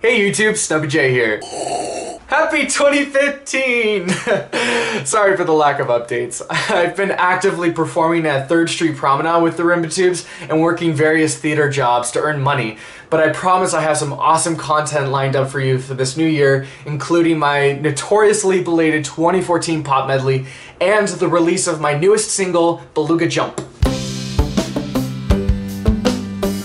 Hey YouTube, Snubby here. Happy 2015! Sorry for the lack of updates. I've been actively performing at 3rd Street Promenade with the Rimba Tubes and working various theater jobs to earn money. But I promise I have some awesome content lined up for you for this new year, including my notoriously belated 2014 pop medley and the release of my newest single, Beluga Jump.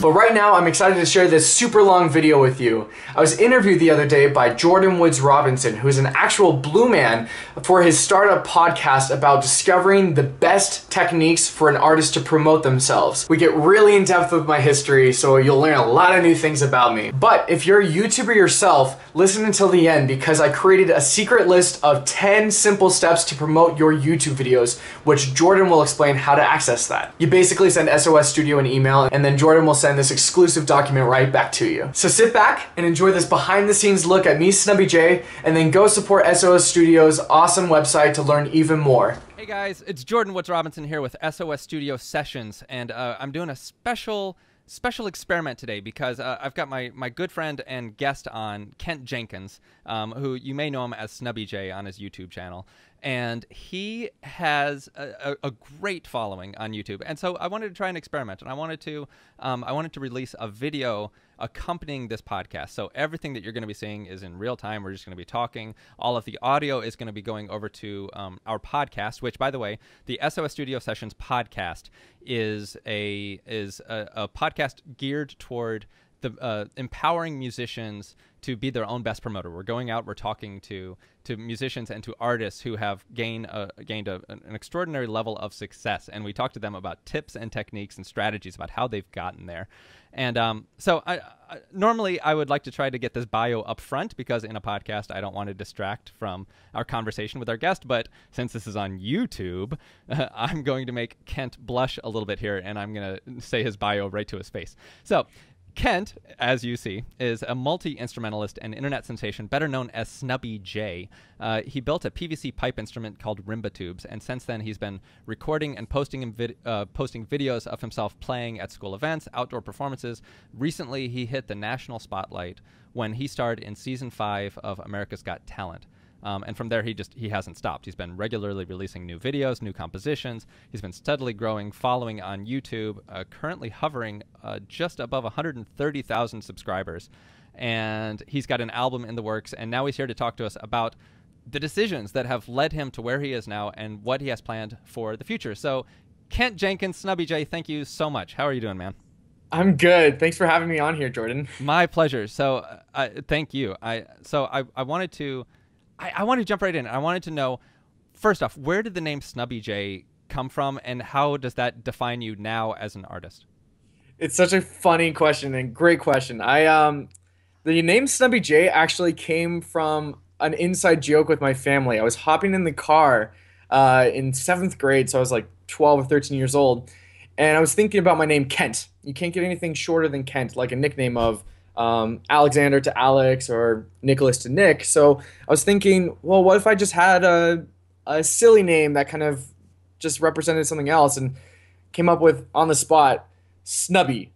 But right now, I'm excited to share this super long video with you. I was interviewed the other day by Jordan Woods Robinson, who is an actual blue man, for his startup podcast about discovering the best techniques for an artist to promote themselves. We get really in depth with my history, so you'll learn a lot of new things about me. But if you're a YouTuber yourself, listen until the end because I created a secret list of 10 simple steps to promote your YouTube videos, which Jordan will explain how to access that. You basically send SOSstudio an email, and then Jordan will send this exclusive document right back to you. So sit back and enjoy this behind the scenes look at me, Snubby J, and then go support SOSstudio's awesome website to learn even more. Hey guys, it's Jordan Woods Robinson here with SOSstudio Sessions, and I'm doing a special experiment today because I've got my good friend and guest on, Kent Jenkins, who you may know him as Snubby J on his YouTube channel. And he has a great following on YouTube, and so I wanted to try an experiment, and I wanted to release a video accompanying this podcast. So everything that you're going to be seeing is in real time. We're just going to be talking. All of the audio is going to be going over to our podcast, which, by the way, the SOSstudio Sessions podcast is a podcast geared toward the empowering musicians to be their own best promoter. We're going out, we're talking to musicians and to artists who have gained an extraordinary level of success, and we talk to them about tips and techniques and strategies about how they've gotten there. And so normally I would like to try to get this bio up front because in a podcast I don't want to distract from our conversation with our guest, but since this is on YouTube, I'm going to make Kent blush a little bit here, and I'm going to say his bio right to his face. So Kent, as you see, is a multi-instrumentalist and internet sensation, better known as Snubby J. He built a PVC pipe instrument called Rimba Tubes, and since then he's been recording and posting videos of himself playing at school events, outdoor performances. Recently, he hit the national spotlight when he starred in Season 5 of America's Got Talent. And from there, he hasn't stopped. He's been regularly releasing new videos, new compositions. He's been steadily growing following on YouTube, currently hovering just above 130,000 subscribers. And he's got an album in the works, and now he's here to talk to us about the decisions that have led him to where he is now and what he has planned for the future. So, Kent Jenkins, Snubby J, thank you so much. How are you doing, man? I'm good. Thanks for having me on here, Jordan. My pleasure. So, thank you. I wanted to jump right in. I wanted to know, first off, where did the name Snubby J come from, and how does that define you now as an artist? It's such a funny question and great question. The name Snubby J actually came from an inside joke with my family. I was hopping in the car in 7th grade, so I was like 12 or 13 years old, and I was thinking about my name Kent. You can't get anything shorter than Kent, like a nickname of Alexander to Alex or Nicholas to Nick. So I was thinking, well, what if I just had a silly name that kind of just represented something else, and came up with, on the spot, Snubby.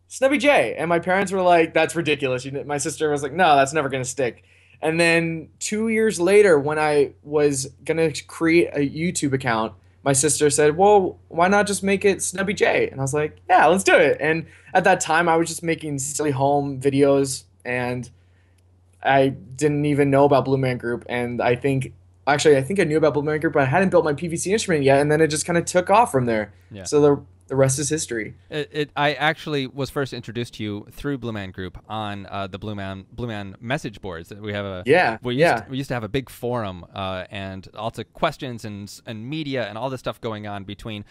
Snubby J. And my parents were like, that's ridiculous. My sister was like, no, that's never going to stick. And then 2 years later, when I was going to create a YouTube account, my sister said, well, why not just make it Snubby J? And I was like, yeah, let's do it. And at that time, I was just making silly home videos, and I didn't even know about Blue Man Group. And I think I knew about Blue Man Group, but I hadn't built my PVC instrument yet. And then it just kind of took off from there. Yeah. So the rest is history. I actually was first introduced to you through Blue Man Group on the Blue Man message boards. We have we used to have a big forum and lots of questions and media and all this stuff going on between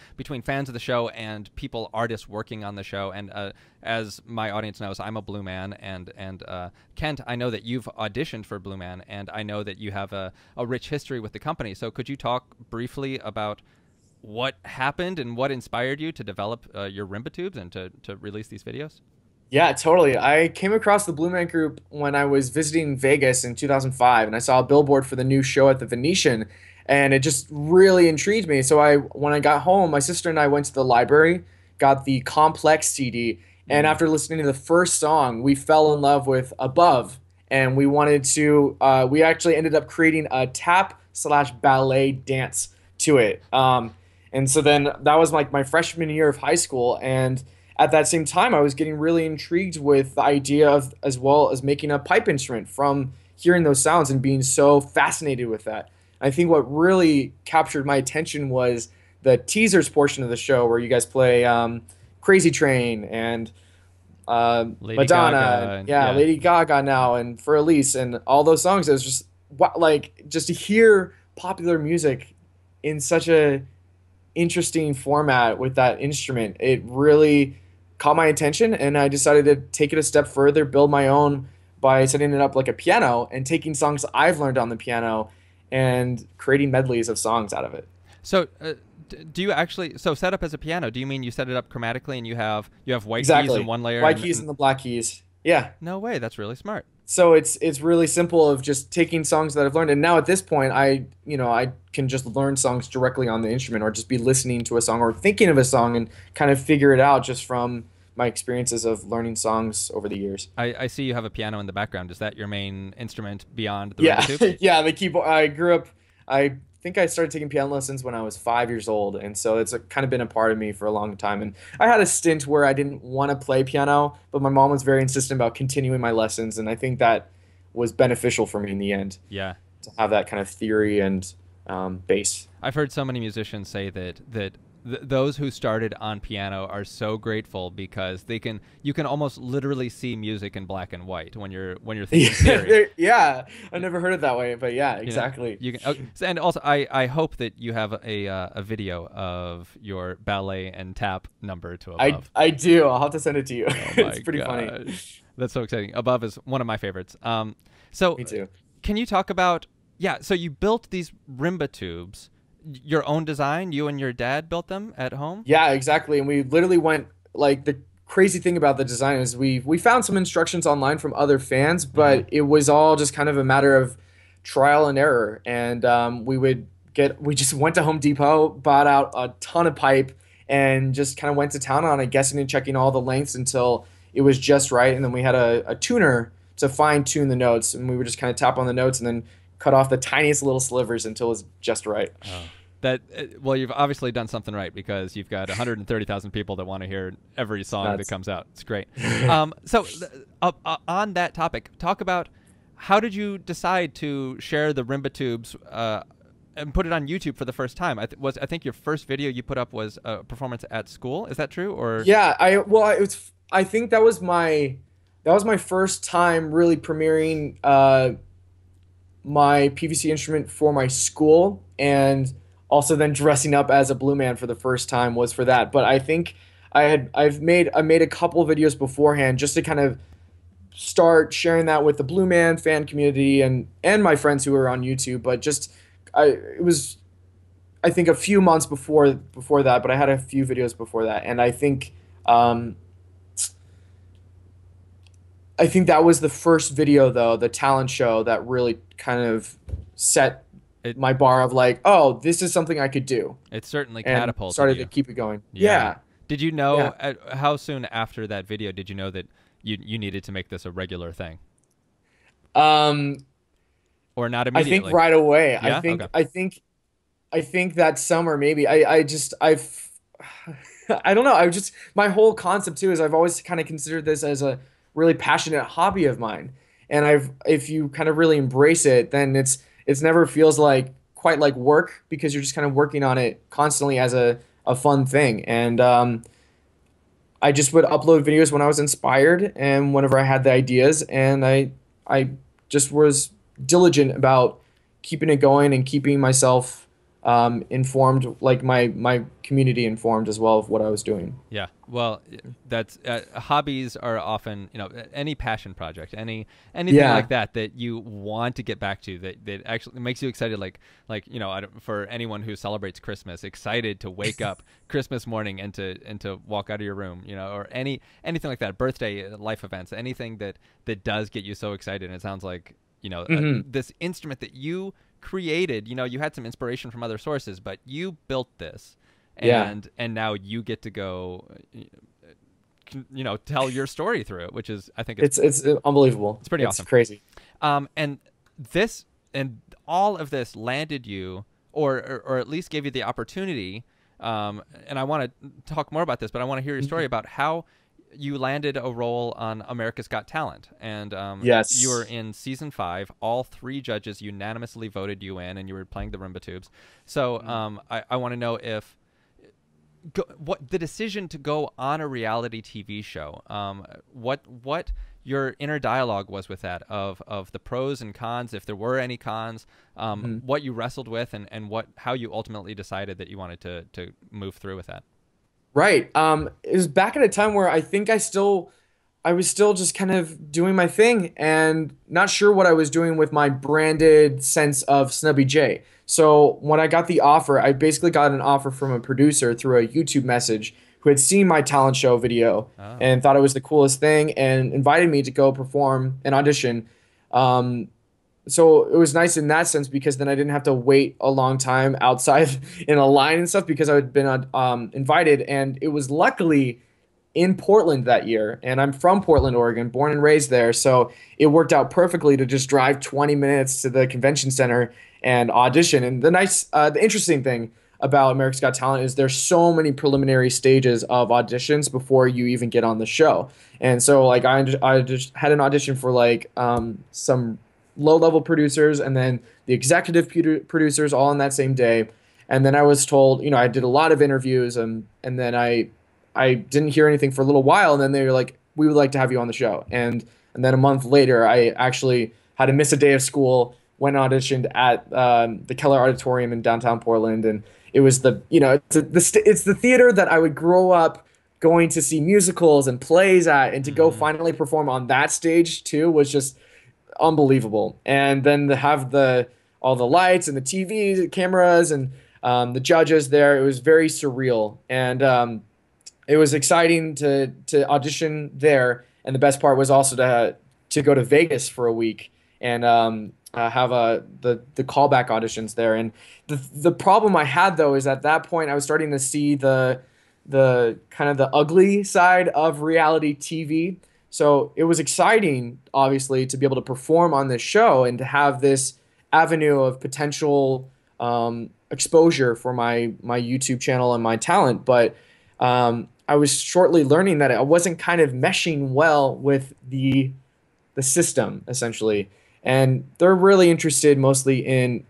fans of the show and artists working on the show. And as my audience knows, I'm a Blue Man, and Kent, I know that you've auditioned for Blue Man, and I know that you have a rich history with the company. So could you talk briefly about what happened and what inspired you to develop your Rimba Tubes and to release these videos? Yeah, totally. I came across the Blue Man Group when I was visiting Vegas in 2005, and I saw a billboard for the new show at the Venetian, and it just really intrigued me. So when I got home, my sister and I went to the library, got the Complex CD, and after listening to the first song, we fell in love with Above. and we wanted to. We actually ended up creating a tap slash ballet dance to it. And so then that was like my freshman year of high school, and at that same time, I was getting really intrigued with the idea of as well as making a pipe instrument from hearing those sounds and being so fascinated with that. I think what really captured my attention was the teasers portion of the show where you guys play Crazy Train and Lady Madonna, Gaga, and yeah, yeah. Lady Gaga now, and For Elise, and all those songs. It was just like just to hear popular music in such a interesting format with that instrument. It really caught my attention, and I decided to take it a step further, build my own by setting it up like a piano and taking songs I've learned on the piano and creating medleys of songs out of it. So, do you actually set up as a piano? Do you mean you set it up chromatically and you have white keys Exactly. in one layer? White keys and the black keys. Yeah. No way, that's really smart. So it's really simple of just taking songs that I've learned, and now at this point I can just learn songs directly on the instrument or just be listening to a song or thinking of a song and kind of figure it out just from my experiences of learning songs over the years. I see you have a piano in the background. Is that your main instrument beyond the Yeah. Rimba Tubes? Yeah, the keyboard. I grew up. I think I started taking piano lessons when I was 5 years old, and so it's kind of been a part of me for a long time. And I had a stint where I didn't want to play piano, but my mom was very insistent about continuing my lessons, and I think that was beneficial for me in the end Yeah. to have that kind of theory and base. I've heard so many musicians say that those who started on piano are so grateful because you can almost literally see music in black and white when you're thinking theory. Yeah, I never heard it that way, but yeah, You know, exactly. you can, okay, and also I hope that you have a video of your ballet and tap number to Above. I do. I'll have to send it to you. Oh my It's pretty funny. gosh. That's so exciting. Above is one of my favorites. So Me too. can you talk about, yeah, so you built these Rimba tubes, your own design, you and your dad built them at home? Yeah, exactly. And we literally went like the crazy thing about the design is we found some instructions online from other fans, but it was all just kind of a matter of trial and error. And we just went to Home Depot, bought out a ton of pipe, and just kind of went to town on it, guessing and checking all the lengths until it was just right. And then we had a tuner to fine tune the notes, and we would just kind of tap on the notes and then cut off the tiniest little slivers until it was just right. Oh. That well, you've obviously done something right because you've got 130,000 people that want to hear every song that comes out. It's great. On that topic, talk about how did you decide to share the Rimba Tubes and put it on YouTube for the first time? I think your first video you put up was a performance at school. Is that true? Or Yeah, I think that was my first time really premiering my PVC instrument for my school, and also then dressing up as a blue man for the first time was for that. But I think I made a couple videos beforehand just to kind of start sharing that with the blue man fan community and my friends who are on YouTube. But it was I think a few months before that, but I had a few videos before that, and I think that was the first video, though, the talent show, that really kind of set my bar of like, oh, this is something I could do. It certainly And catapulted started you. to keep it going. Yeah. Yeah. Did you know Yeah. how soon after that video did you know that you needed to make this a regular thing, Um, or not I think immediately? right away. Yeah? Okay. I think that summer maybe. I don't know. My whole concept too is I've always kind of considered this as a really passionate hobby of mine. And if you kind of really embrace it, then it's never feels like quite like work because you're just kind of working on it constantly as a fun thing. And I just would upload videos when I was inspired and whenever I had the ideas, and I just was diligent about keeping it going and keeping myself informed, like my community informed as well of what I was doing. Yeah. Well, that's hobbies are often, any passion project, anything Yeah. like that you want to get back to that actually makes you excited. Like for anyone who celebrates Christmas, excited to wake up Christmas morning and to walk out of your room, or anything like that, birthday, life events, anything that does get you so excited. And it sounds like, this instrument that you created, you had some inspiration from other sources, but you built this, and now you get to go, tell your story through it, which is, I think It's unbelievable. It's pretty It's awesome. crazy. And this and all of this landed you, or at least gave you the opportunity. And I want to talk more about this, but I want to hear your story about how you landed a role on America's Got Talent, and you were Yes. in season 5. All 3 judges unanimously voted you in, and you were playing the Rimba Tubes. So I want to know if what the decision to go on a reality TV show, what your inner dialogue was with that, of the pros and cons, if there were any cons, what you wrestled with, and how you ultimately decided that you wanted to move through with that. Right. It was back at a time where I think I was still just kind of doing my thing and not sure what I was doing with my branded sense of Snubby J. So when I got the offer, I basically got an offer from a producer through a YouTube message who had seen my talent show video Oh. and thought it was the coolest thing and invited me to go perform an audition. Um, so it was nice in that sense because then I didn't have to wait a long time outside in a line and stuff because I had been invited, and it was luckily in Portland that year, and I'm from Portland, Oregon, born and raised there, so it worked out perfectly to just drive 20 minutes to the convention center and audition. And the interesting thing about America's Got Talent is there's so many preliminary stages of auditions before you even get on the show. And so like I just had an audition for like some low-level producers and then the executive producers all on that same day. And then I was told, I did a lot of interviews, and then I didn't hear anything for a little while, and then they were like, "We would like to have you on the show." And then a month later, I actually had to miss a day of school, went and auditioned at the Keller Auditorium in downtown Portland, and it was it's the theater that I would grow up going to see musicals and plays at, and to go finally perform on that stage too was just unbelievable. And then to have all the lights and the TV cameras and the judges there, it was very surreal. And it was exciting to audition there, and the best part was also to go to Vegas for a week and have the callback auditions there. And the problem I had though is at that point I was starting to see the kind of the ugly side of reality TV. So it was exciting, obviously, to be able to perform on this show and to have this avenue of potential exposure for my YouTube channel and my talent, but I was shortly learning that I wasn't kind of meshing well with the system, essentially. And they're really interested mostly in,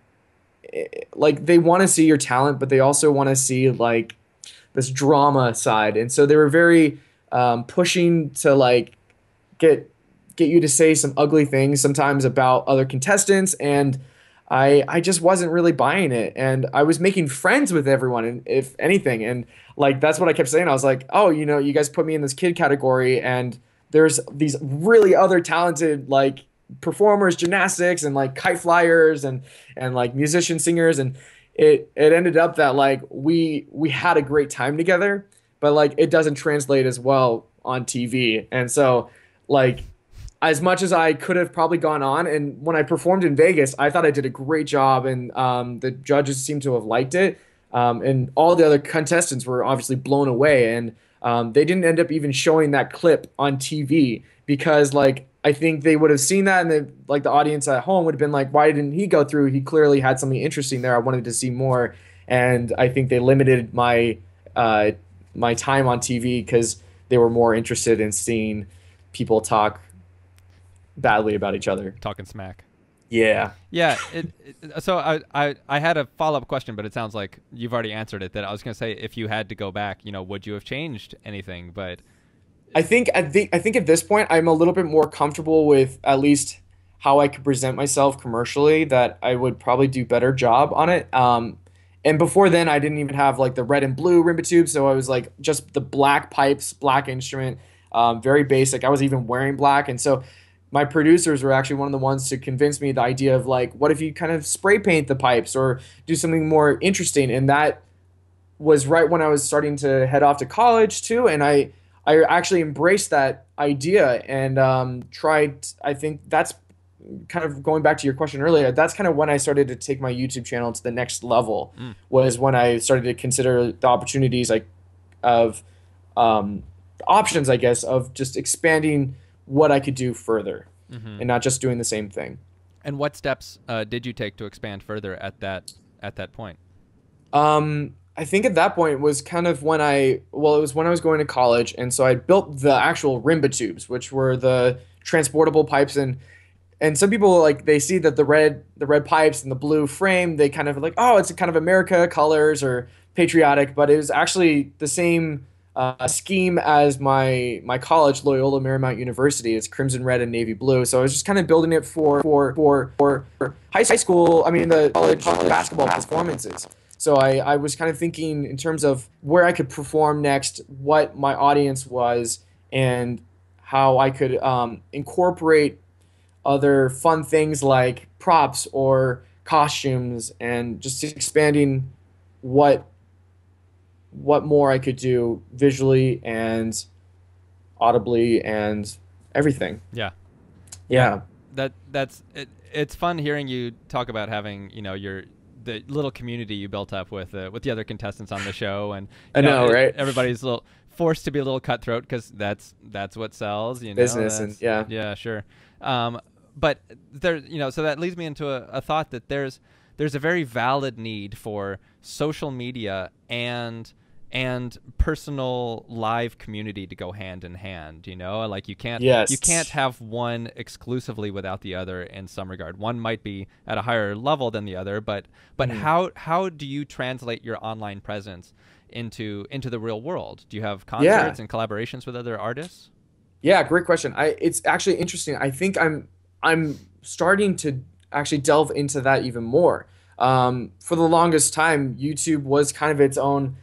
like, they want to see your talent, but they also want to see, like, this drama side. And so they were very pushing to, like, get you to say some ugly things sometimes about other contestants, and I just wasn't really buying it. And I was making friends with everyone, and if anything, and like that's what I kept saying. I was like, oh, you guys put me in this kid category, and there's these really other talented like performers, gymnastics, and like kite flyers, and like musicians, singers, and it ended up that like we had a great time together, but like it doesn't translate as well on TV. And so like as much as I could have probably gone on, and when I performed in Vegas, I thought I did a great job, and the judges seemed to have liked it, and all the other contestants were obviously blown away, and they didn't end up even showing that clip on TV because like I think they would have seen that, and like the audience at home would have been like, why didn't he go through? He clearly had something interesting there. I wanted to see more, and I think they limited my my time on TV because they were more interested in seeing people talk badly about each other. Talking smack. Yeah. Yeah. So I had a follow-up question, but it sounds like you've already answered it. That I was going to say, if you had to go back, would you have changed anything? But I think at this point I'm a little bit more comfortable with at least how I could present myself commercially, that I would probably do better job on it. And before then I didn't even have like the red and blue Rimba Tubes, so I was like just the black pipes, black instrument, very basic. I was even wearing black, and so my producers were actually one of the ones to convince me the idea of like, what if you kind of spray paint the pipes or do something more interesting? And that was right when I was starting to head off to college too. And I actually embraced that idea and tried. I think that's kind of going back to your question earlier. That's kind of when I started to take my YouTube channel to the next level, was when I started to consider the opportunities options, I guess, of just expanding what I could do further. and not just doing the same thing. And what steps did you take to expand further at that point? I think at that point was kind of when it was when I was going to college, and so I built the actual Rimba tubes, which were the transportable pipes, and some people like they see that the red pipes and the blue frame, they kind of like, oh, it's kind of America colors or patriotic, but it was actually the same scheme as my college, Loyola Marymount University. It's crimson red and navy blue. So I was just kind of building it for high school. I mean the college basketball performances. So I was kind of thinking in terms of where I could perform next, what my audience was, and how I could incorporate other fun things like props or costumes, and just expanding what more I could do visually and audibly and everything. Yeah. Yeah. That's it. It's fun hearing you talk about having, the little community you built up with the other contestants on the show, and I know, right? Everybody's a little forced to be a little cutthroat because that's what sells, business, and yeah, sure. But there, so that leads me into a thought that there's a very valid need for social media and personal live community to go hand in hand. Like you can't have one exclusively without the other in some regard. One might be at a higher level than the other, but how do you translate your online presence into the real world? Do you have concerts and collaborations with other artists? Yeah, great question. It's actually interesting. I think I'm starting to actually delve into that even more. For the longest time, YouTube was kind of its own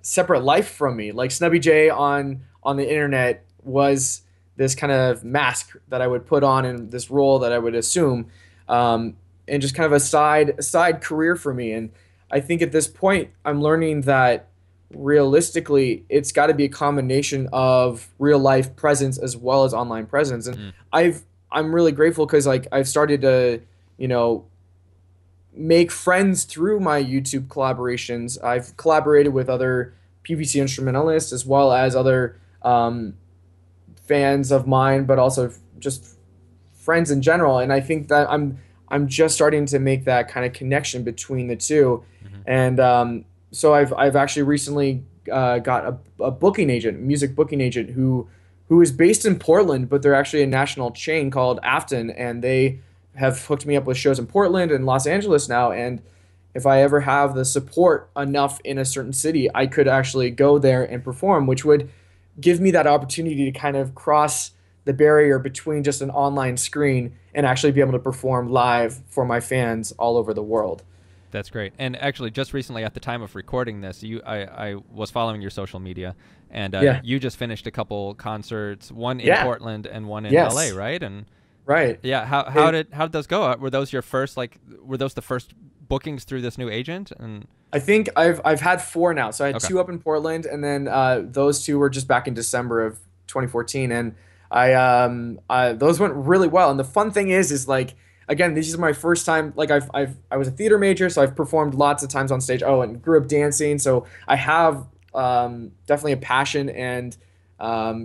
separate life from me. Like Snubby J on the internet was this kind of mask that I would put on, and this role that I would assume, and just kind of a side career for me. And I think at this point, I'm learning that realistically, it's got to be a combination of real life presence as well as online presence. And I'm really grateful because like I've started to, make friends through my YouTube collaborations. I've collaborated with other PVC instrumentalists as well as other fans of mine, but also just friends in general. And I think that I'm just starting to make that kind of connection between the two. And so I've actually recently got a booking agent, music booking agent who is based in Portland, but they're actually a national chain called Adsense, and they have hooked me up with shows in Portland and Los Angeles now. And if I ever have the support enough in a certain city, I could actually go there and perform, which would give me that opportunity to kind of cross the barrier between just an online screen and actually be able to perform live for my fans all over the world. That's great. And actually, just recently, at the time of recording this, I was following your social media, and you just finished a couple concerts, one in Portland and one in LA, right? And right. Yeah. How did those go? Were those your first were those the first bookings through this new agent? And I think I've had 4 now. So I had 2 up in Portland, and then those 2 were just back in December of 2014, and those went really well. And the fun thing is like, again, this is my first time. Like I was a theater major, so I've performed lots of times on stage. Oh, and grew up dancing, so I have definitely a passion and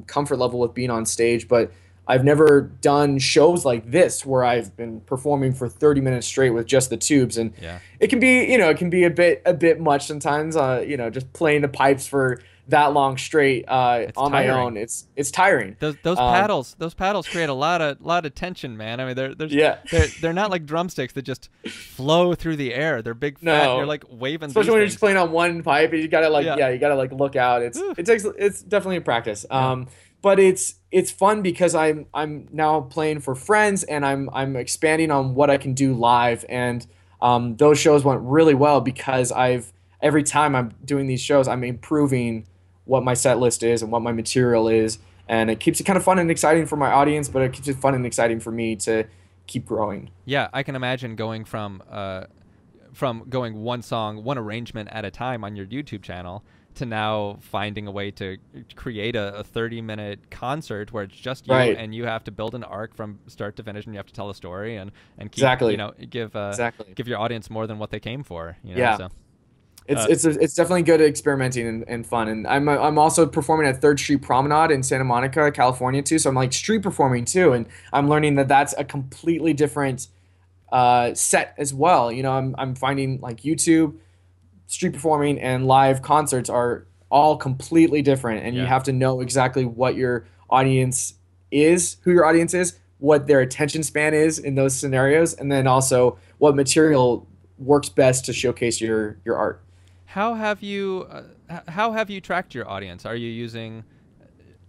comfort level with being on stage. But I've never done shows like this where I've been performing for 30 minutes straight with just the tubes, and it can be a bit much sometimes. Just playing the pipes for that long straight on tiring. My own. It's tiring. Those paddles create a lot of tension, man. I mean, they're not like drumsticks that just flow through the air. They're big fat. No. You're like waving. Especially when you're just playing on one pipe, you gotta you gotta look out. It's definitely a practice. But it's fun because I'm now playing for friends, and I'm expanding on what I can do live, and those shows went really well because every time I'm doing these shows, I'm improving what my set list is and what my material is, and it keeps it kind of fun and exciting for my audience, but it keeps it fun and exciting for me to keep growing. Yeah, I can imagine going from going one song, one arrangement at a time on your YouTube channel to now finding a way to create a 30-minute concert where it's just you, and you have to build an arc from start to finish, and you have to tell a story and keep, give your audience more than what they came for. So. It's definitely good at experimenting and fun. And I'm also performing at Third Street Promenade in Santa Monica, California too. So I'm like street performing too, and I'm learning that that's a completely different set as well. You know, I'm finding like YouTube, street performing, and live concerts are all completely different, and you Yeah. have to know exactly what your audience is, who your audience is, what their attention span is in those scenarios, and then also what material works best to showcase your art. How have you tracked your audience? Are you using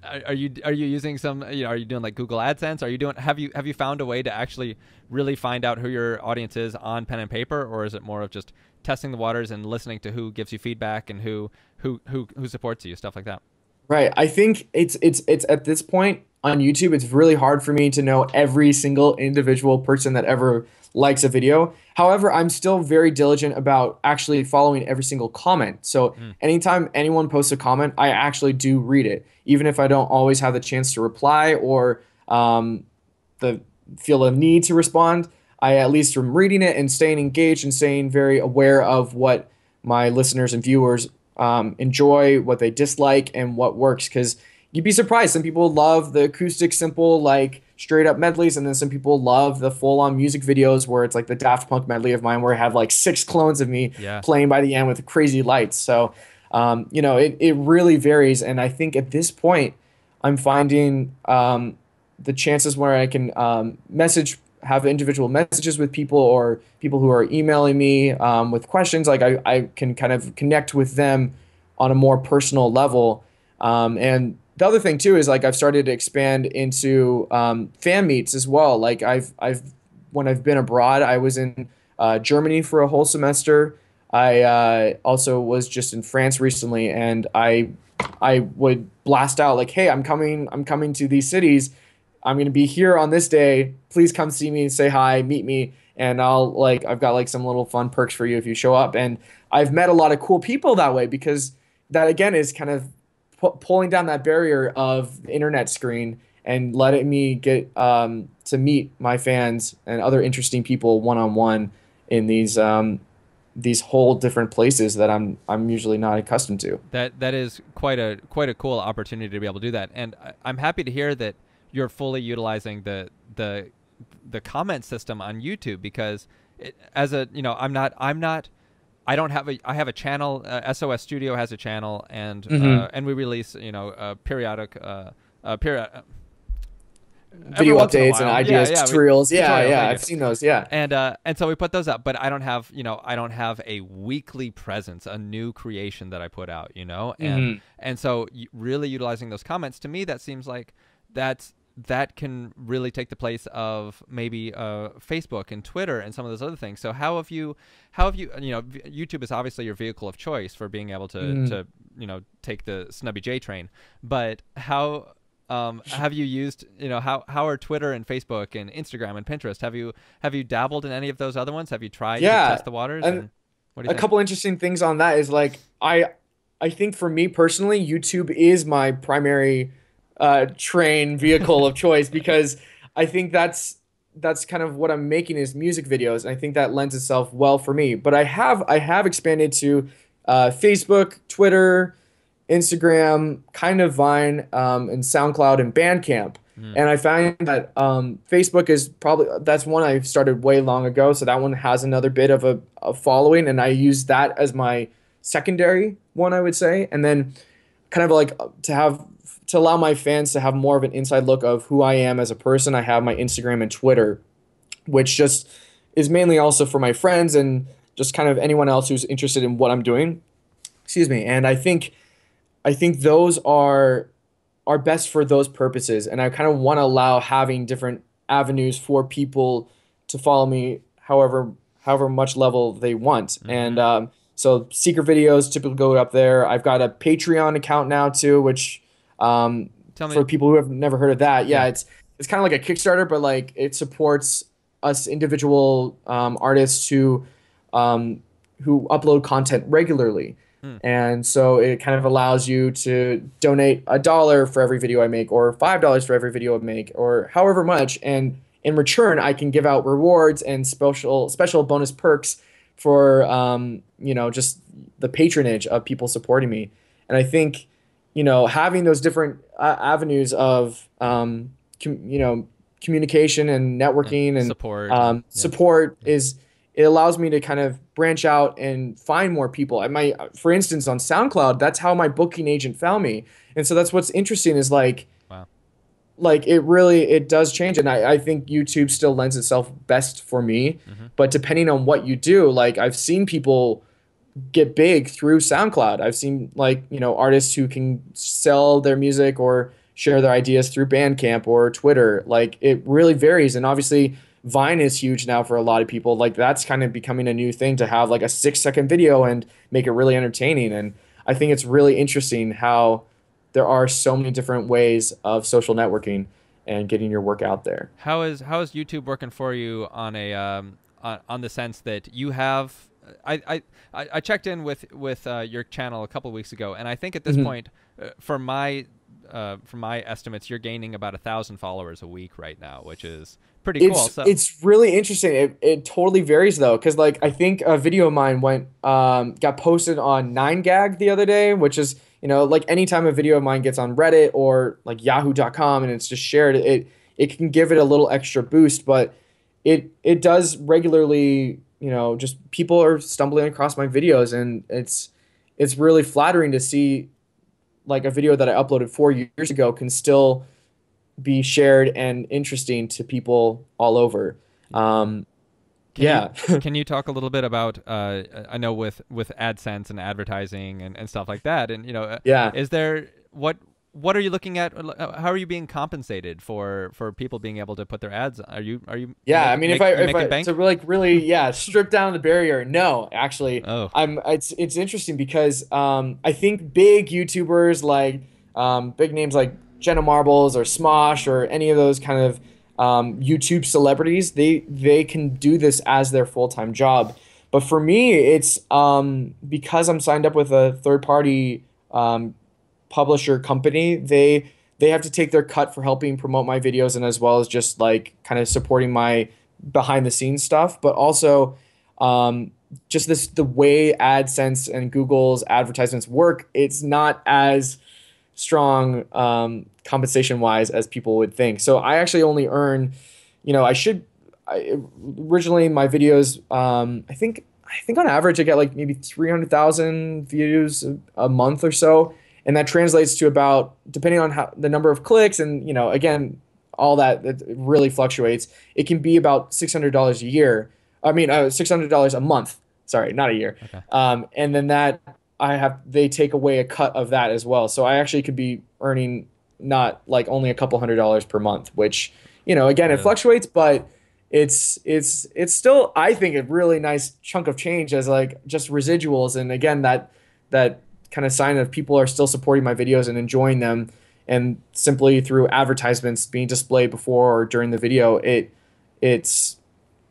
are you using some, are you doing like Google AdSense? Are you doing have you found a way to actually really find out who your audience is on pen and paper, or is it more of just testing the waters and listening to who gives you feedback and who supports you, stuff like that? Right. I think it's at this point on YouTube, it's really hard for me to know every single individual person that ever likes a video. However, I'm still very diligent about actually following every single comment. So Mm. anytime anyone posts a comment, I actually do read it, even if I don't always have the chance to reply or the feel a need to respond. I at least am reading it and staying engaged and staying very aware of what my listeners and viewers enjoy, what they dislike, and what works. Because you'd be surprised. Some people love the acoustic, simple, like straight up medleys, and then some people love the full on music videos where it's like the Daft Punk medley of mine, where I have like 6 clones of me Yeah. playing by the end with crazy lights. So, it really varies. And I think at this point, I'm finding the chances where I can have individual messages with people or people who are emailing me with questions. Like I can kind of connect with them on a more personal level. And the other thing too is like I've started to expand into fan meets as well. Like I've when I've been abroad, I was in Germany for a whole semester. I also was just in France recently, and I would blast out like, "Hey, I'm coming to these cities. I'm gonna be here on this day. Please come see me, say hi, meet me, and I've got like some little fun perks for you if you show up." And I've met a lot of cool people that way because that again is kind of pulling down that barrier of the internet screen and letting me get to meet my fans and other interesting people one on one in these whole different places that I'm usually not accustomed to. That is quite a cool opportunity to be able to do that, and I'm happy to hear that you're fully utilizing the comment system on YouTube, because as a I don't have I have a channel. SOSstudio has a channel, and we release periodic every Video once in a updates and while. ideas, tutorials. Yeah, tutorials, yeah, thank I've you. seen those. Yeah. And so we put those up, but I don't have I don't have a weekly presence, a new creation that I put out, and so really utilizing those comments, to me that seems like that can really take the place of maybe Facebook and Twitter and some of those other things. So how have you YouTube is obviously your vehicle of choice for being able to take the Snubby J train, but how have you used, how are Twitter and Facebook and Instagram and Pinterest? Have you dabbled in any of those other ones? Have you tried to Yeah. test the waters? And what do you A think? couple interesting things on that is like I think for me personally, YouTube is my primary train vehicle of choice because I think that's kind of what I'm making is music videos, and I think that lends itself well for me. But I have expanded to Facebook, Twitter, Instagram, kind of Vine, and SoundCloud and Bandcamp. Mm. And I find that Facebook is probably that's one I started way long ago, so that one has another bit of a following, and I use that as my secondary one, I would say. And then kind of like to allow my fans to have more of an inside look of who I am as a person, I have my Instagram and Twitter, which just is mainly also for my friends and just kind of anyone else who's interested in what I'm doing. Excuse me. And I think those are best for those purposes, and I kind of want to allow having different avenues for people to follow me however much level they want. Mm-hmm. And so secret videos typically go up there. I've got a Patreon account now too, which Tell me. for people who have never heard of that, yeah, Yeah. it's kind of like a Kickstarter, but like it supports us individual artists who upload content regularly. Hmm. And so it kind of allows you to donate $1 for every video I make, or $5 for every video I make, or however much. And in return, I can give out rewards and special bonus perks for just the patronage of people supporting me. And I think, having those different avenues of communication and And networking and support and yeah. support Yeah. is it allows me to kind of branch out and find more people. For instance, on SoundCloud, that's how my booking agent found me. And so that's what's interesting is Wow. like it does change. And I think YouTube still lends itself best for me. Hmm. But depending on what you do, like I've seen people get big through SoundCloud. I've seen artists who can sell their music or share their ideas through Bandcamp or Twitter. Like it really varies. And obviously Vine is huge now for a lot of people. Like that's kind of becoming a new thing to have like a 6-second video and make it really entertaining. And I think it's really interesting how there are so many different ways of social networking and getting your work out there. How is YouTube working for you on a on the sense that you have I checked in with your channel a couple of weeks ago, and I think at this Mhm. point, from my estimates, you're gaining about 1,000 followers a week right now, which is pretty cool. It's So it's really interesting. It totally varies though, because like I think a video of mine got posted on 9gag the other day, which is like anytime a video of mine gets on Reddit or like Yahoo.com and it's just shared, it can give it a little extra boost, but it does regularly. Just people are stumbling across my videos, and it's really flattering to see like a video that I uploaded 4 years ago can still be shared and interesting to people all over. Um, can you yeah. can you talk a little bit about I know with AdSense and advertising and stuff like that, and Yeah. is there what are you looking at? How are you being compensated for people being able to put their ads? Are you Yeah, I mean, you if I making to bank? really yeah strip down the barrier, no, actually, Oh, it's interesting because I think big YouTubers like big names like Jenna Marbles or Smosh or any of those kind of YouTube celebrities, they can do this as their full-time job. But for me, it's because I'm signed up with a third party um, publisher company, they have to take their cut for helping promote my videos and as well as just like kind of supporting my behind the scenes stuff, but also um, just the way AdSense and Google's advertisements work, it's not as strong compensation wise as people would think. So I actually only earn, I should. Originally my videos, I think on average I get like maybe 300,000 views a month or so, and that translates to about, depending on how the number of clicks and again all that, it really fluctuates. It can be about $600 a year. I mean, $600 a month. Sorry, not a year. okay. And then that they take away a cut of that as well. So I actually could be earning not like only a couple $100s per month, which again it Really? fluctuates, but it's still, I think, a really nice chunk of change as like just residuals. And again, that kind of sign of people are still supporting my videos and enjoying them, and simply through advertisements being displayed before or during the video, it's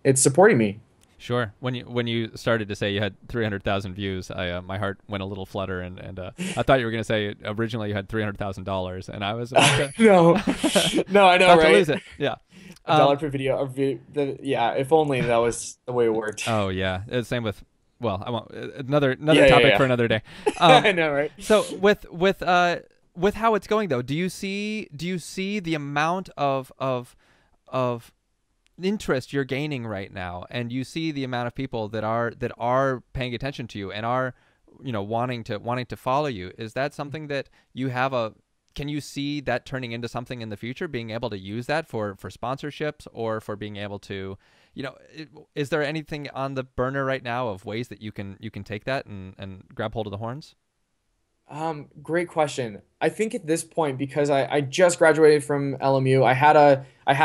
it's supporting me. Sure. When you started to say you had 300,000 views, I my heart went a little flutter, and I thought you were going to say originally you had $300,000, and I was about to No, no, I know, about to right? lose it. Yeah. A dollar per video. Yeah, if only that was the way it worked. Oh yeah. Same with. Well, I won't. Another Yeah, topic yeah, for another day. yeah. I know, right? So with how it's going though, do you see the amount of interest you're gaining right now, and you see the amount of people that are paying attention to you and are wanting to follow you? Is that something that you have a can you see that turning into something in the future, being able to use that for sponsorships or for being able to is there anything on the burner right now of ways that you can take that and grab hold of the horns? Great question. I think at this point, because I just graduated from LMU, I had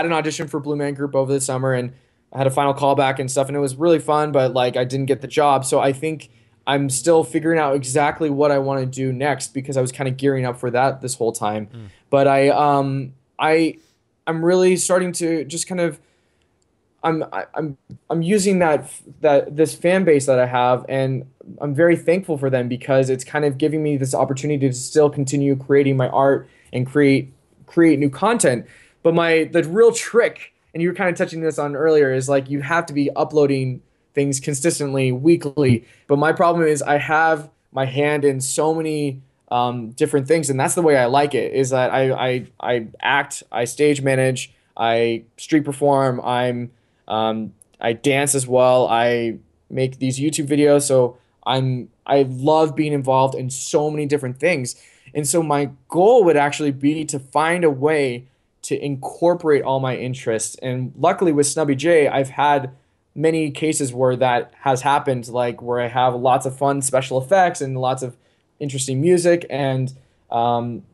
an audition for Blue Man Group over the summer, and I had a final callback and stuff, and it was really fun, but like I didn't get the job. So I think I'm still figuring out exactly what I want to do next because I was kind of gearing up for that this whole time. Mm. But I'm really starting to just kind of I'm using that this fan base that I have, and I'm very thankful for them because it's kind of giving me this opportunity to still continue creating my art and create new content. But the real trick, and you were kind of touching this on earlier, is like you have to be uploading things consistently weekly. But my problem is I have my hand in so many different things, and that's the way I like it. Is that I act, I stage manage, I street perform, I dance as well. I make these YouTube videos, so I love being involved in so many different things. And so my goal would actually be to find a way to incorporate all my interests. And luckily with Snubby J, I've had many cases where that has happened, like where I have lots of fun special effects and lots of interesting music and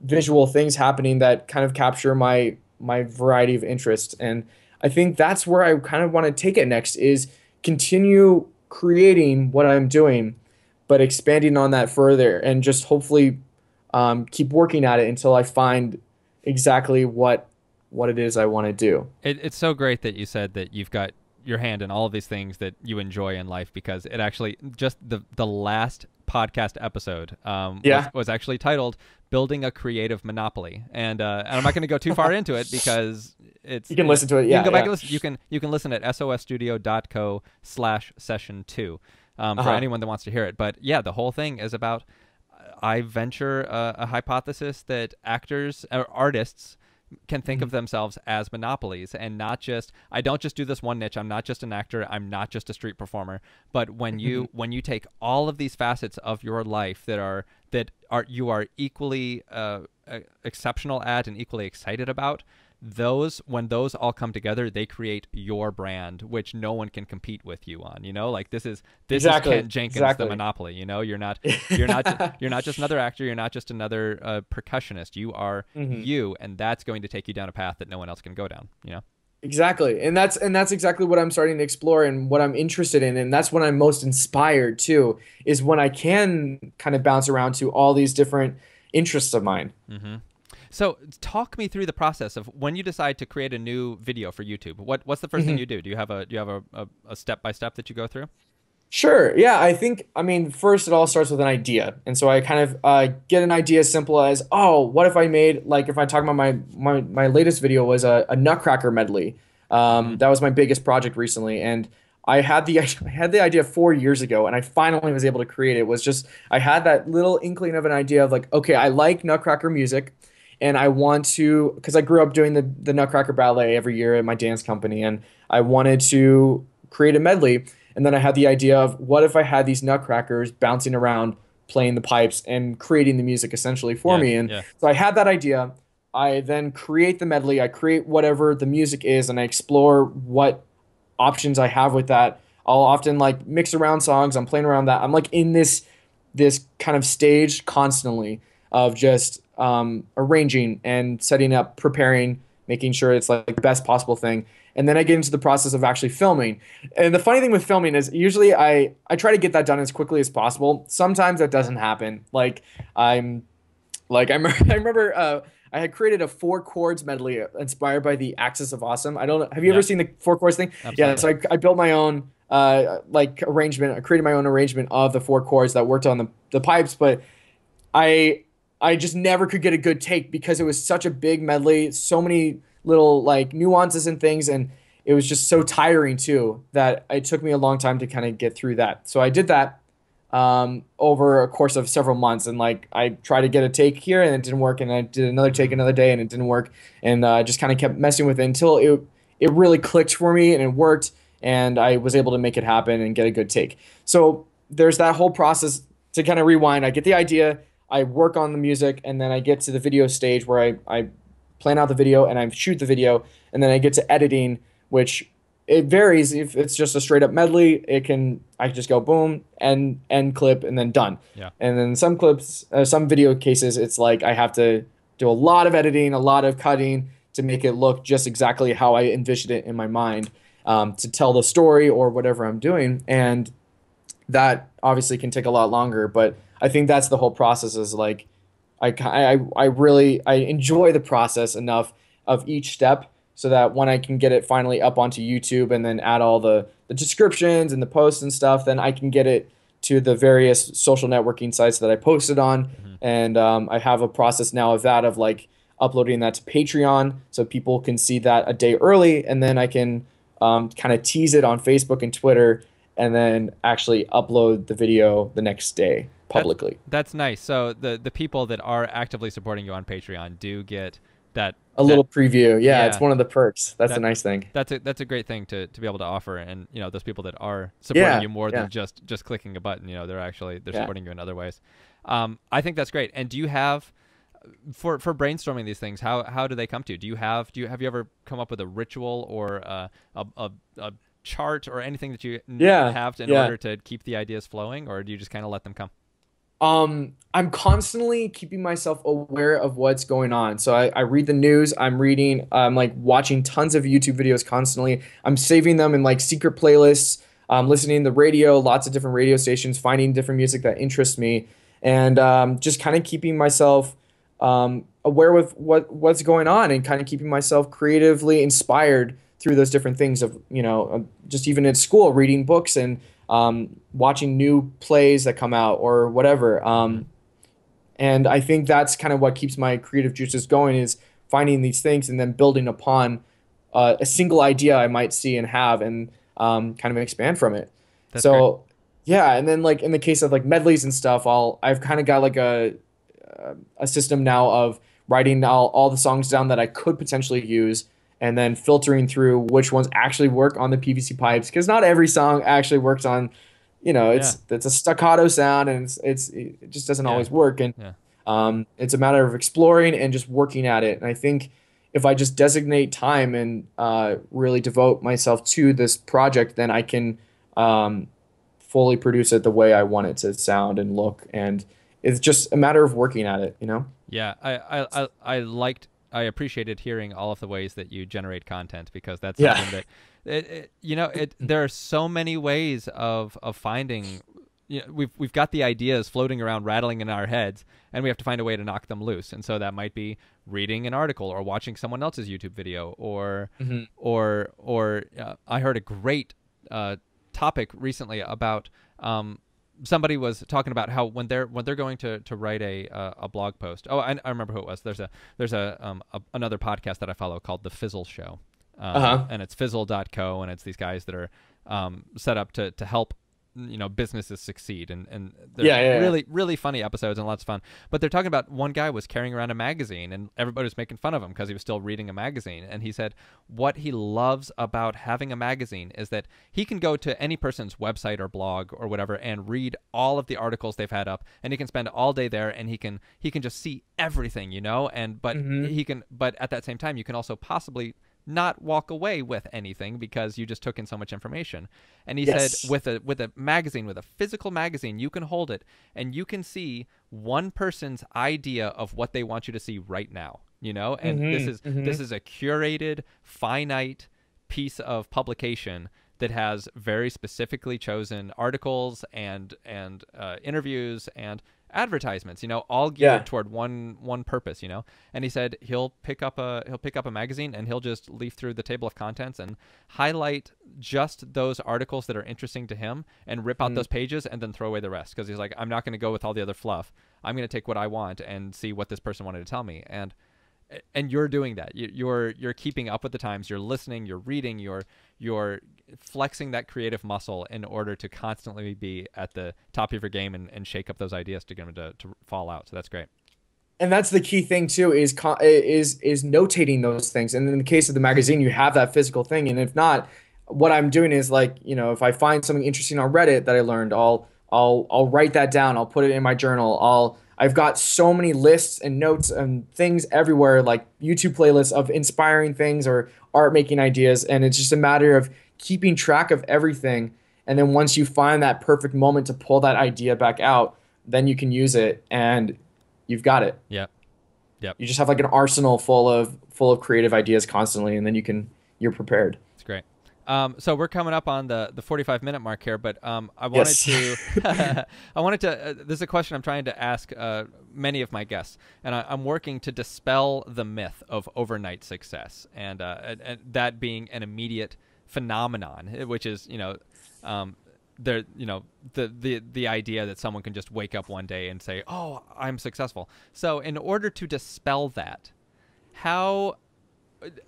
visual things happening that kind of capture my variety of interests. And I think that's where I kind of want to take it next is continue creating what I'm doing, but expanding on that further and just hopefully keep working at it until I find exactly what it is I want to do. It's so great that you said that you've got your hand in all of these things that you enjoy in life, because it actually just the last podcast episode was actually titled "Building a Creative Monopoly," and I'm not going to go too far into it because it's you can listen to it. You can go back and listen. You can listen at sosstudio.co/session2 for anyone that wants to hear it. But yeah, the whole thing is about I venture a hypothesis that actors or artists can think of themselves as monopolies, and not just, I don't just do this one niche. I'm not just an actor. I'm not just a street performer. But when you take all of these facets of your life that you are equally exceptional at and equally excited about, when those all come together, they create your brand, which no one can compete with you on. Like this is Kent Jenkins, the monopoly. You're not just another actor. You're not just another percussionist. You are you, and that's going to take you down a path that no one else can go down. Exactly. And that's exactly what I'm starting to explore and what I'm interested in. And that's when I'm most inspired too, is when I can kind of bounce around to all these different interests of mine. So talk me through the process of when you decide to create a new video for YouTube. What's the first thing you do? Do you have a step-by-step that you go through? Sure. Yeah, I mean, first it all starts with an idea. And so I kind of get an idea as simple as, oh, what if I made, like if I talk about my latest video was a Nutcracker medley. That was my biggest project recently. And I had the idea 4 years ago, and I finally was able to create it. It was just, I had that little inkling of an idea of like, okay, I like Nutcracker music. And I want to, because I grew up doing the Nutcracker Ballet every year at my dance company, and I wanted to create a medley. And then I had the idea of what if I had these nutcrackers bouncing around, playing the pipes, and creating the music essentially for me. And so I had that idea. I then create the medley. I create whatever the music is, and I explore what options I have with that. I'll often like mix around songs. I'm playing around that. I'm like in this kind of stage constantly of just arranging and setting up, preparing, making sure it's like the best possible thing. And then I get into the process of actually filming. And the funny thing with filming is usually I try to get that done as quickly as possible. Sometimes that doesn't happen. I remember I had created a 4 chords medley inspired by the Axis of Awesome. I don't know. Have you ever seen the 4 chords thing? Absolutely. Yeah. So I built my own arrangement. I created my own arrangement of the 4 chords that worked on the pipes, but I just never could get a good take because it was such a big medley, so many little like nuances and things, and it was just so tiring too that it took me a long time to kind of get through that. So I did that over a course of several months, and like I tried to get a take here and it didn't work, and I did another take another day and it didn't work, and just kind of kept messing with it until it really clicked for me and it worked, and I was able to make it happen and get a good take. So there's that whole process to kind of rewind. I get the idea, I work on the music, and then I get to the video stage where I plan out the video and I shoot the video, and then I get to editing, which it varies. If it's just a straight up medley, I can just go boom and end clip and then done. Yeah. And then some clips, some video cases, it's like I have to do a lot of editing, a lot of cutting to make it look just exactly how I envisioned it in my mind, to tell the story or whatever I'm doing. And that obviously can take a lot longer, but I think that's the whole process is like, I really enjoy the process enough of each step so that when I can get it finally up onto YouTube and then add all the descriptions and the posts and stuff, then I can get it to the various social networking sites that I posted on. And I have a process now of that, of like uploading that to Patreon so people can see that a day early, and then I can kind of tease it on Facebook and Twitter and then actually upload the video the next day That's publicly. that's nice. So the people that are actively supporting you on Patreon do get that A that little preview. Yeah, it's yeah one of the perks. That's the that nice thing. that's a great thing to be able to offer. And those people that are supporting Yeah, you more yeah, than just clicking a button, they're yeah. supporting you in other ways. I think that's great. And do you have for brainstorming these things, how do they come to you? Have you ever come up with a ritual or a chart or anything that you Yeah, have in yeah. order to keep the ideas flowing, or do you just kind of let them come? I'm constantly keeping myself aware of what's going on. So I read the news, I'm like watching tons of YouTube videos constantly. I'm saving them in like secret playlists, listening to the radio, lots of different radio stations, finding different music that interests me, and just kind of keeping myself aware with what's going on and kind of keeping myself creatively inspired through those different things of, just even at school, reading books and watching new plays that come out or whatever. Hmm. And I think that's kind of what keeps my creative juices going is finding these things and then building upon a single idea I might see and have and kind of expand from it. That's great. So yeah, and then like in the case of like medleys and stuff, I've kind of got like a system now of writing all the songs down that I could potentially use and then filtering through which ones actually work on the PVC pipes because not every song actually works on, Yeah, it's a staccato sound and it just doesn't yeah, always work and yeah. it's a matter of exploring and just working at it. And I think if I just designate time and really devote myself to this project, then I can um, fully produce it the way I want it to sound and look. And it's just a matter of working at it. Yeah, I appreciated hearing all of the ways that you generate content because that's Yeah. something that there are so many ways of finding. We've got the ideas floating around rattling in our heads, and we have to find a way to knock them loose. And so that might be reading an article or watching someone else's YouTube video, or Hmm. I heard a great topic recently about somebody was talking about how when they're going to write a blog post. Oh, I remember who it was. There's another podcast that I follow called The Fizzle Show, Uh-huh. and it's fizzle.co, and it's these guys that are set up to help businesses succeed, and they're Yeah, yeah, really really funny episodes and lots of fun. But they're talking about one guy was carrying around a magazine, and everybody was making fun of him because he was still reading a magazine. And he said what he loves about having a magazine is that he can go to any person's website or blog or whatever and read all of the articles they've had up, and he can spend all day there, and he can just see everything, and yeah. Hmm. but at that same time you can also possibly not walk away with anything because you just took in so much information. And he said Yes. with a magazine, with a physical magazine, you can hold it and you can see one person's idea of what they want you to see right now, and this Hmm. is Hmm. this is a curated, finite piece of publication that has very specifically chosen articles and interviews and advertisements, all geared Yeah. toward one purpose, And he said he'll pick up a magazine and he'll just leaf through the table of contents and highlight just those articles that are interesting to him and rip out Mm. those pages and then throw away the rest because he's like, I'm not going to go with all the other fluff. I'm going to take what I want and see what this person wanted to tell me. And you're doing that. You're keeping up with the times. You're listening. You're reading. You're flexing that creative muscle in order to constantly be at the top of your game and shake up those ideas to get them to fall out. So that's great. And that's the key thing too is notating those things. And in the case of the magazine, you have that physical thing. And if not, what I'm doing is like, if I find something interesting on Reddit that I learned, I'll write that down. I'll put it in my journal. I've got so many lists and notes and things everywhere, like YouTube playlists of inspiring things or art making ideas. And it's just a matter of keeping track of everything. And then once you find that perfect moment to pull that idea back out, then you can use it and you've got it. Yep. Yep. You just have like an arsenal full of creative ideas constantly, and then you're prepared. It's great. So we're coming up on the 45-minute mark here, but I wanted Yes. to I wanted to this is a question I'm trying to ask many of my guests, and I'm working to dispel the myth of overnight success and that being an immediate phenomenon, which is there the idea that someone can just wake up one day and say, "Oh, I'm successful." So in order to dispel that, how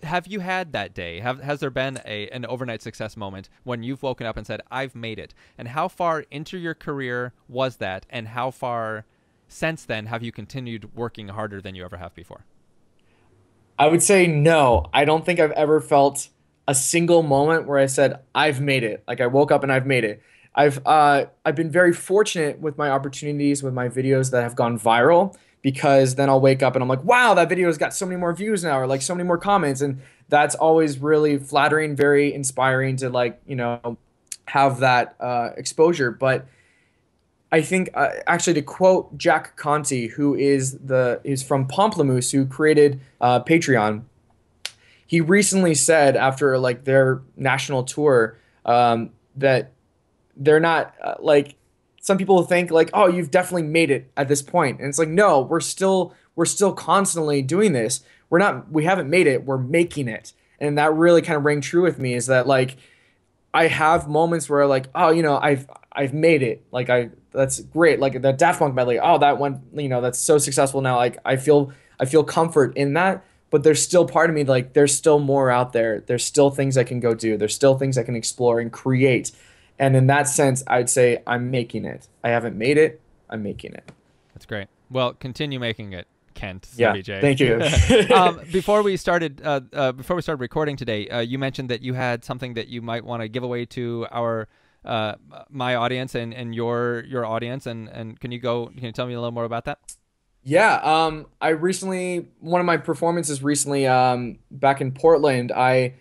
have you had that day? Has there been an overnight success moment when you've woken up and said, I've made it? And how far into your career was that? And how far since then have you continued working harder than you ever have before? I would say no. I don't think I've ever felt a single moment where I said I've made it. Like I woke up and I've made it. I've been very fortunate with my opportunities with my videos that have gone viral, because then I'll wake up and I'm like, wow, that video has got so many more views now, or like so many more comments, and that's always really flattering, very inspiring to like, have that exposure. But I think actually, to quote Jack Conti, who is from Pomplamoose, who created Patreon, he recently said after like their national tour, that they're not like, some people think like, oh, you've definitely made it at this point, and it's like, no, we're still constantly doing this. We haven't made it, we're making it. And that really kind of rang true with me, is that like I have moments where like, oh, I've made it. Like that's great. Like the Daft Punk medley. Oh, that one, that's so successful now. Like I feel comfort in that, but there's still part of me like there's still more out there. There's still things I can go do. There's still things I can explore and create. And in that sense, I'd say I'm making it. I haven't made it. I'm making it. That's great. Well, continue making it, Kent. Yeah, Snubby J. thank you. Before we started recording today, you mentioned that you had something that you might want to give away to our my audience and your audience. And can you tell me a little more about that? Yeah. One of my performances recently, back in Portland, I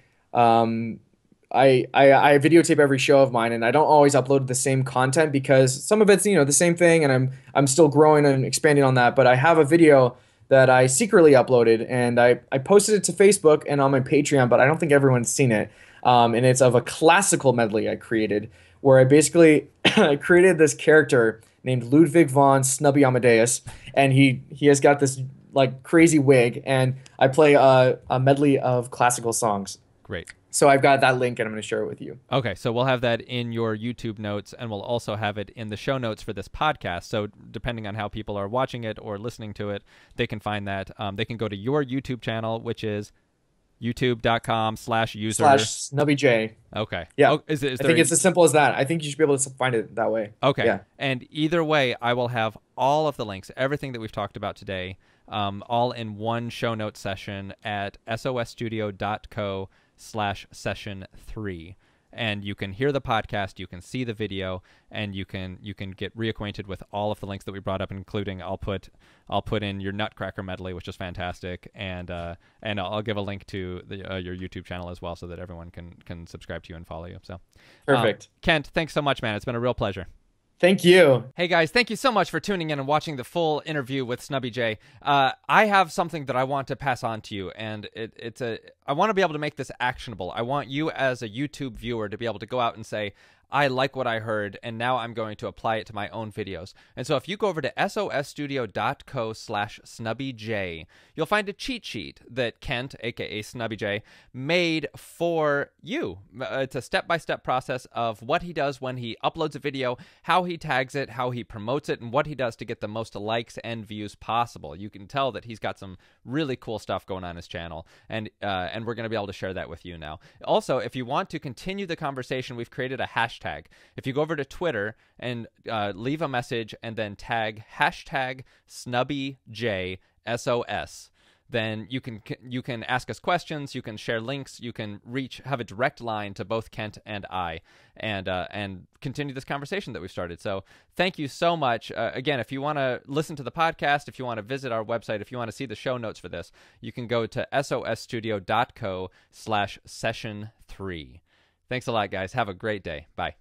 videotape every show of mine, and I don't always upload the same content because some of it's the same thing, and I'm still growing and expanding on that. But I have a video that I secretly uploaded, and I posted it to Facebook and on my Patreon, but I don't think everyone's seen it. And it's of a classical medley I created, where I basically I created this character named Ludwig von Snubby Amadeus, and he has got this like crazy wig, and I play a medley of classical songs. Great. So I've got that link, and I'm going to share it with you. Okay, so we'll have that in your YouTube notes, and we'll also have it in the show notes for this podcast. So depending on how people are watching it or listening to it, they can find that. They can go to your YouTube channel, which is youtube.com/user/SnubbyJ. Okay. Yeah. Oh, is I think it's as simple as that. I think you should be able to find it that way. Okay. Yeah. And either way, I will have all of the links, everything that we've talked about today, all in one show notes session at sosstudio.co/session3, and you can hear the podcast, you can see the video, and you can get reacquainted with all of the links that we brought up, including I'll put in your Nutcracker medley, which is fantastic, and I'll give a link to your YouTube channel as well, so that everyone can subscribe to you and follow you. So perfect. Kent, thanks so much, man. It's been a real pleasure. Thank you. Hey guys, thank you so much for tuning in and watching the full interview with Snubby J. I have something that I want to pass on to you, and I want to be able to make this actionable. I want you as a YouTube viewer to be able to go out and say, I like what I heard, and now I'm going to apply it to my own videos. And so if you go over to sosstudio.co/SnubbyJ, you'll find a cheat sheet that Kent, aka Snubby J, made for you. It's a step-by-step process of what he does when he uploads a video, how he tags it, how he promotes it, and what he does to get the most likes and views possible. You can tell that he's got some really cool stuff going on his channel, and we're going to be able to share that with you now. Also, if you want to continue the conversation, we've created a hashtag. If you go over to Twitter and leave a message and then tag hashtag SnubbyJSOS, then you can ask us questions, you can share links, you can have a direct line to both Kent and I, and continue this conversation that we've started. So thank you so much. Again, if you want to listen to the podcast, if you want to visit our website, if you want to see the show notes for this, you can go to sosstudio.co/session3. Thanks a lot, guys. Have a great day. Bye.